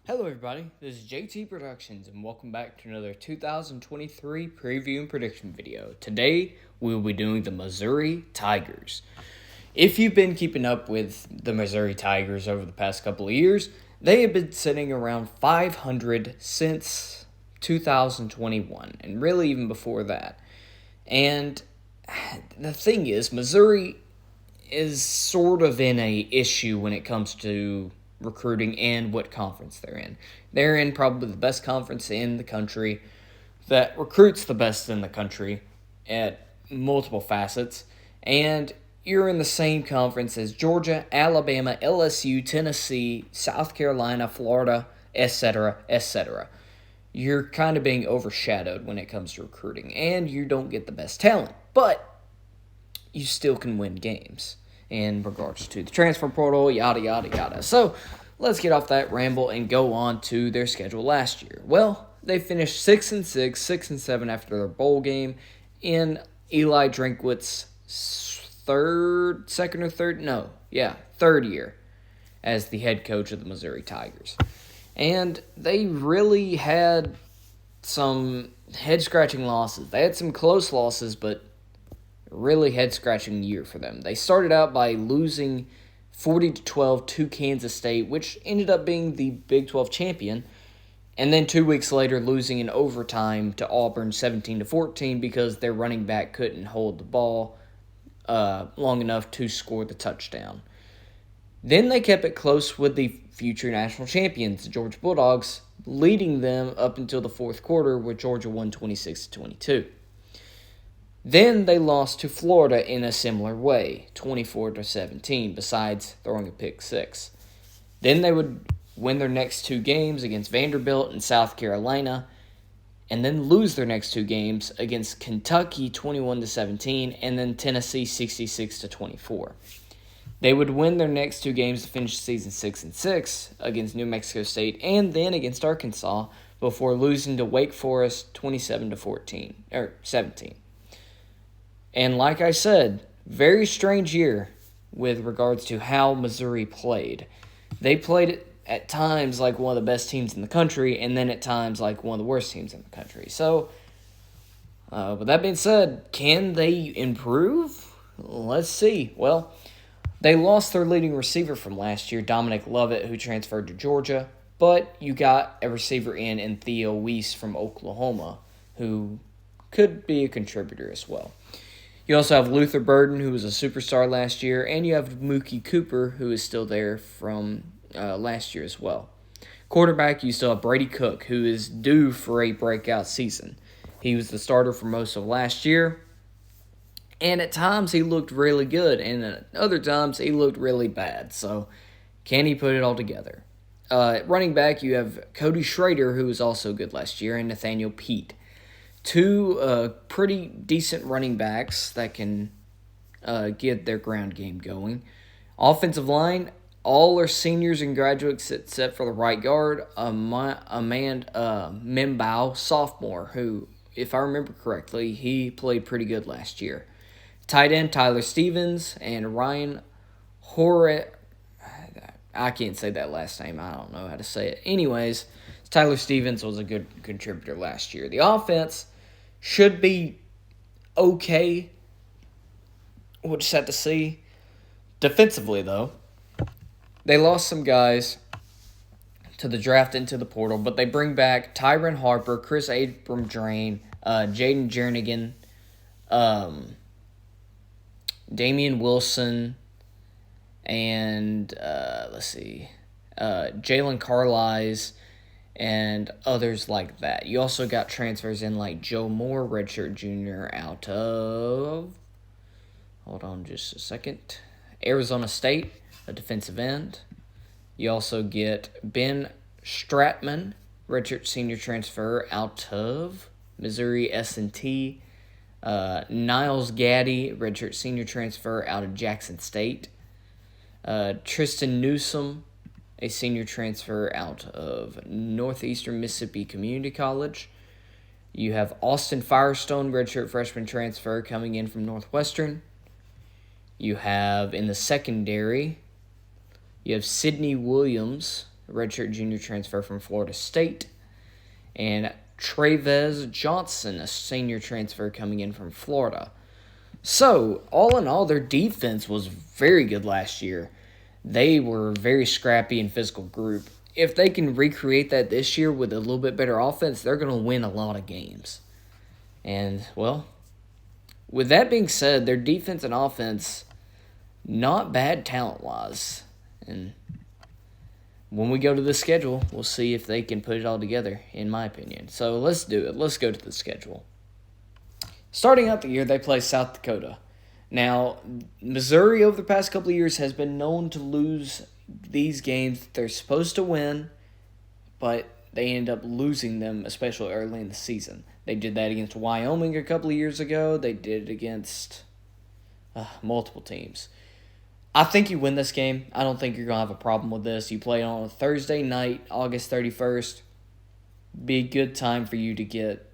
Hello everybody, this is JT Productions and welcome back to another 2023 preview and prediction video. Today we will be doing the Missouri Tigers. If you've been keeping up with the Missouri Tigers over the past couple of years, they have been sitting around 500 since 2021 and really even before that. And the thing is, Missouri is sort of in a issue when it comes to recruiting and what conference they're in. They're in probably the best conference in the country that recruits the best in the country at multiple facets, and you're in the same conference as Georgia, Alabama, LSU, Tennessee, South Carolina, Florida, etc., etc. You're kind of being overshadowed when it comes to recruiting, and you don't get the best talent, but you still can win games in regards to the transfer portal, yada, yada, yada. So let's get off that ramble and go on to their schedule last year. Well, they finished 6-6, 6-7 after their bowl game in Eli Drinkwitz's third year as the head coach of the Missouri Tigers. And they really had some head-scratching losses. They had some close losses, but really head-scratching year for them. They started out by losing 40-12 to Kansas State, which ended up being the Big 12 champion, and then 2 weeks later losing in overtime to Auburn 17-14 because their running back couldn't hold the ball long enough to score the touchdown. Then they kept it close with the future national champions, the Georgia Bulldogs, leading them up until the fourth quarter, where Georgia won 26-22. Then they lost to Florida in a similar way, 24-17, besides throwing a pick six. Then they would win their next two games against Vanderbilt and South Carolina, and then lose their next two games against Kentucky 21-17 and then Tennessee 66-24. They would win their next two games to finish the season 6-6 against New Mexico State and then against Arkansas before losing to Wake Forest 17. And like I said, very strange year with regards to how Missouri played. They played at times like one of the best teams in the country, and then at times like one of the worst teams in the country. So, with that being said, can they improve? Let's see. Well, they lost their leading receiver from last year, Dominic Lovett, who transferred to Georgia, but you got a receiver in Theo Weiss from Oklahoma, who could be a contributor as well. You also have Luther Burden, who was a superstar last year, and you have Mookie Cooper, who is still there from last year as well. Quarterback, you still have Brady Cook, who is due for a breakout season. He was the starter for most of last year, and at times he looked really good, and at other times he looked really bad. So, can he put it all together? At running back, you have Cody Schrader, who was also good last year, and Nathaniel Pete. Two pretty decent running backs that can get their ground game going. Offensive line, all are seniors and graduates except for the right guard, Amanda Membao, sophomore, who, if I remember correctly, he played pretty good last year. Tight end, Tyler Stevens, and Ryan I can't say that last name. I don't know how to say it. Anyways, Tyler Stevens was a good contributor last year. The offense should be okay. We'll just have to see. Defensively, though, they lost some guys to the draft into the portal, but they bring back Tyron Harper, Chris Abram-Drain, Jaden Jernigan, Damian Wilson, and Jalen Carlisle, and others like that. You also got transfers in like Joe Moore, redshirt junior out of, hold on just a second, Arizona State, a defensive end. You also get Ben Stratman, redshirt senior transfer out of Missouri S&T. Niles Gaddy, redshirt senior transfer out of Jackson State. Tristan Newsom, a senior transfer out of Northeastern Mississippi Community College. You have Austin Firestone, redshirt freshman transfer coming in from Northwestern. You have in the secondary, you have Sidney Williams, a redshirt junior transfer from Florida State, and Trayvez Johnson, a senior transfer coming in from Florida. So, all in all, their defense was very good last year. They were a very scrappy and physical group. If they can recreate that this year with a little bit better offense, they're going to win a lot of games. And, well, with that being said, their defense and offense, not bad talent-wise. And when we go to the schedule, we'll see if they can put it all together, in my opinion. So let's do it. Let's go to the schedule. Starting out the year, they play South Dakota. Now, Missouri over the past couple of years has been known to lose these games that they're supposed to win, but they end up losing them, especially early in the season. They did that against Wyoming a couple of years ago. They did it against multiple teams. I think you win this game. I don't think you're going to have a problem with this. You play on a Thursday night, August 31st. Be a good time for you to get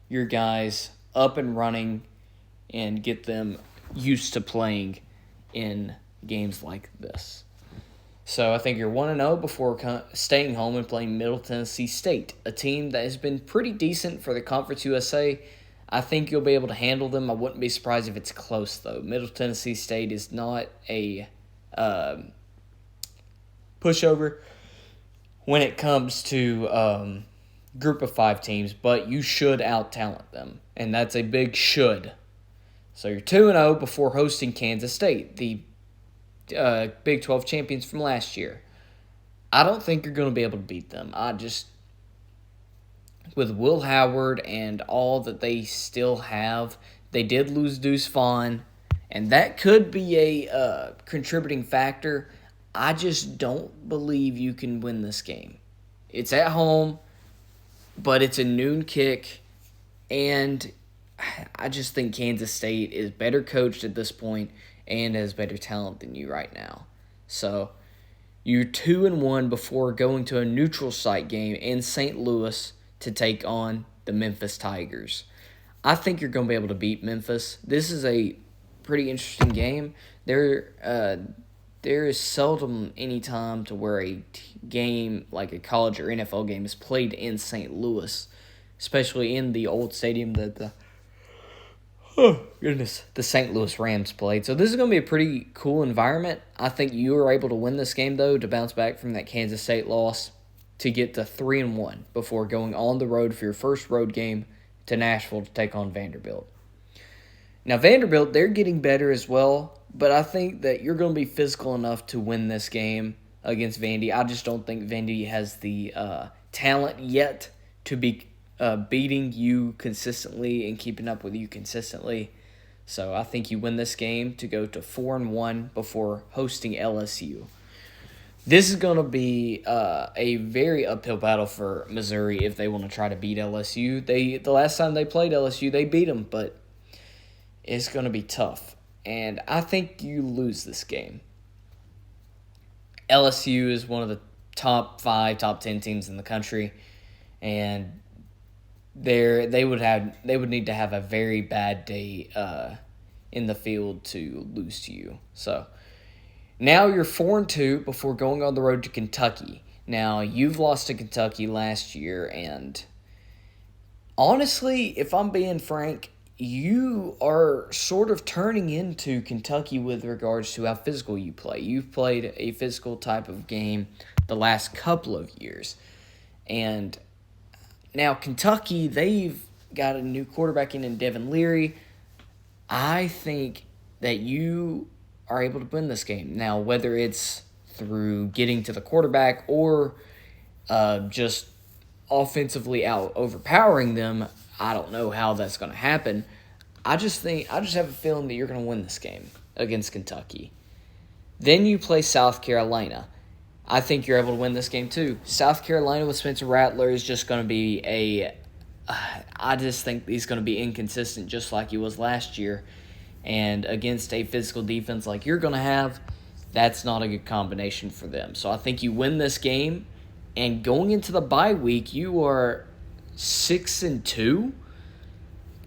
your guys up and running and get them used to playing in games like this. So I think you're 1-0 before staying home and playing Middle Tennessee State, a team that has been pretty decent for the Conference USA. I think you'll be able to handle them. I wouldn't be surprised if it's close, though. Middle Tennessee State is not a pushover when it comes to group of 5 teams, but you should out-talent them, and that's a big should. So you're 2-0 before hosting Kansas State, the Big 12 champions from last year. I don't think you're going to be able to beat them. With Will Howard and all that they still have, they did lose Deuce Vaughn, and that could be a contributing factor. I just don't believe you can win this game. It's at home, but it's a noon kick, and I just think Kansas State is better coached at this point and has better talent than you right now. So you're 2-1 before going to a neutral site game in St. Louis to take on the Memphis Tigers. I think you're going to be able to beat Memphis. This is a pretty interesting game. There is seldom any time to where a game like a college or NFL game is played in St. Louis, especially in the old stadium that the St. Louis Rams played. So this is going to be a pretty cool environment. I think you were able to win this game, though, to bounce back from that Kansas State loss to get to 3-1 before going on the road for your first road game to Nashville to take on Vanderbilt. Now, Vanderbilt, they're getting better as well, but I think that you're going to be physical enough to win this game against Vandy. I just don't think Vandy has the talent yet to be beating you consistently and keeping up with you consistently. So I think you win this game to go to 4-1 before hosting LSU. This is going to be a very uphill battle for Missouri if they want to try to beat LSU. The last time they played LSU, they beat them, but it's going to be tough. And I think you lose this game. LSU is one of the top 5, top 10 teams in the country, and they would need to have a very bad day in the field to lose to you. So now you're 4-2 before going on the road to Kentucky. Now you've lost to Kentucky last year, and honestly, if I'm being frank, you are sort of turning into Kentucky with regards to how physical you play. You've played a physical type of game the last couple of years, and now, Kentucky, they've got a new quarterback in Devin Leary. I think that you are able to win this game. Now, whether it's through getting to the quarterback or just offensively out overpowering them, I don't know how that's going to happen. I just have a feeling that you're going to win this game against Kentucky. Then you play South Carolina. I think you're able to win this game too. South Carolina with Spencer Rattler is just going to be I just think he's going to be inconsistent just like he was last year. And against a physical defense like you're going to have, that's not a good combination for them. So I think you win this game. And going into the bye week, you are 6-2.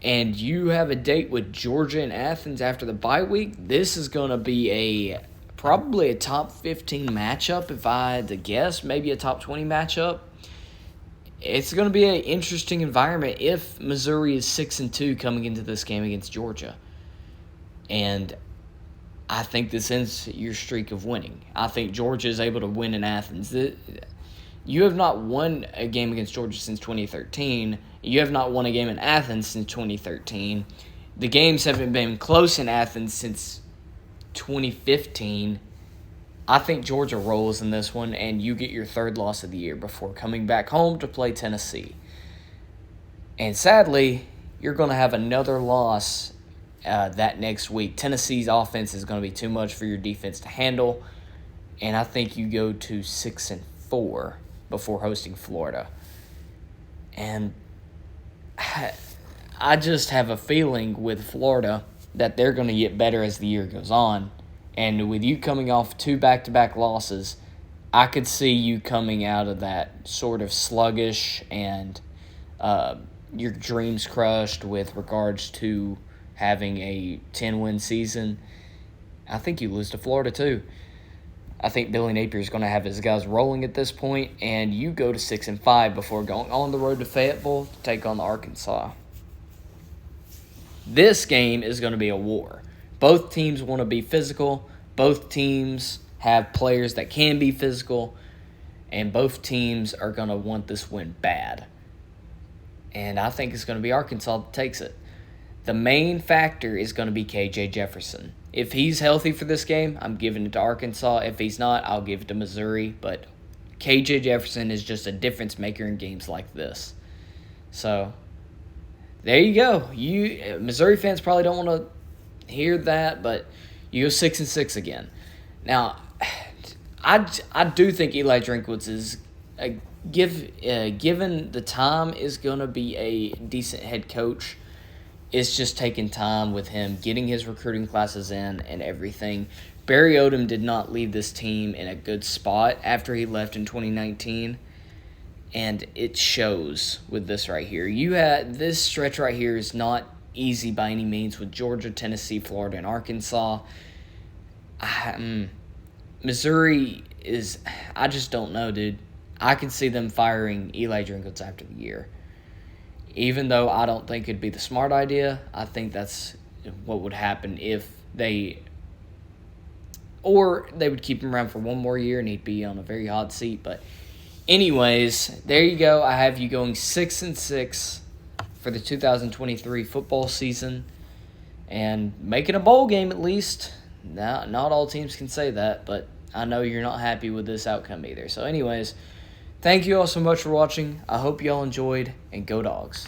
And you have a date with Georgia and Athens after the bye week. This is going to be a probably a top 15 matchup if I had to guess, maybe a top 20 matchup. It's going to be an interesting environment if Missouri is 6-2 coming into this game against Georgia. And I think this ends your streak of winning. I think Georgia is able to win in Athens. You have not won a game against Georgia since 2013. You have not won a game in Athens since 2013. The games haven't been close in Athens since 2015. I think Georgia rolls in this one, and you get your third loss of the year before coming back home to play Tennessee. And sadly, you're going to have another loss that next week. Tennessee's offense is going to be too much for your defense to handle, and I think you go to 6-4 before hosting Florida. And I just have a feeling with Florida that they're going to get better as the year goes on. And with you coming off 2 back-to-back losses, I could see you coming out of that sort of sluggish and your dreams crushed with regards to having a 10-win season. I think you lose to Florida too. I think Billy Napier is going to have his guys rolling at this point, and you go to 6-5 before going on the road to Fayetteville to take on Arkansas. This game is going to be a war. Both teams want to be physical. Both teams have players that can be physical. And both teams are going to want this win bad. And I think it's going to be Arkansas that takes it. The main factor is going to be KJ Jefferson. If he's healthy for this game, I'm giving it to Arkansas. If he's not, I'll give it to Missouri. But KJ Jefferson is just a difference maker in games like this. So, there you go. Missouri fans probably don't want to hear that, but you go 6-6 again. Now, I do think Eli Drinkwitz is given the time is going to be a decent head coach. It's just taking time with him getting his recruiting classes in and everything. Barry Odom did not leave this team in a good spot after he left in 2019. And it shows with this right here. This stretch right here is not easy by any means with Georgia, Tennessee, Florida, and Arkansas. Missouri is, I just don't know, dude. I can see them firing Eli Drinkwitz after the year. Even though I don't think it'd be the smart idea, I think that's what would happen if they would keep him around for one more year and he'd be on a very hot seat. But anyways, there you go. I have you going 6-6 for the 2023 football season and making a bowl game at least. Now, not all teams can say that, but I know you're not happy with this outcome either. So anyways, thank you all so much for watching. I hope you all enjoyed, and Go Dogs.